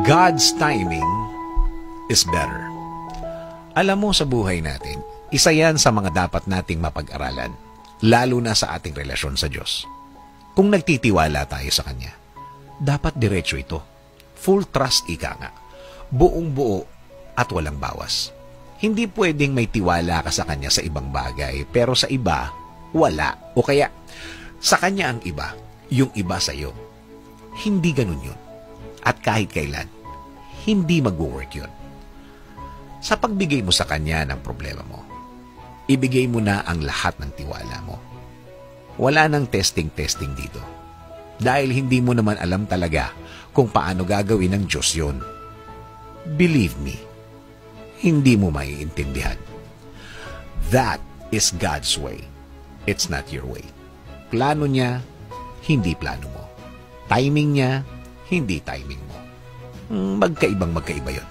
God's timing is better. Alam mo, sa buhay natin, isa yan sa mga dapat nating mapag-aralan, lalo na sa ating relasyon sa Diyos. Kung nagtitiwala tayo sa Kanya, dapat diretso ito. Full trust, ika nga. Buong buo at walang bawas. Hindi pwedeng may tiwala ka sa Kanya sa ibang bagay, pero sa iba, wala. O kaya, sa Kanya ang iba, yung iba sa iyo. Hindi ganun yun. At kahit kailan, hindi mag-work yun. Sa pagbigay mo sa Kanya ng problema mo, ibigay mo na ang lahat ng tiwala mo. Wala nang testing-testing dito. Dahil hindi mo naman alam talaga kung paano gagawin ng Diyos yun. Believe me, hindi mo maiintindihan. That is God's way. It's not your way. Plano niya, hindi plano mo. Timing niya, hindi timing mo. Magkaibang magkaiba yun.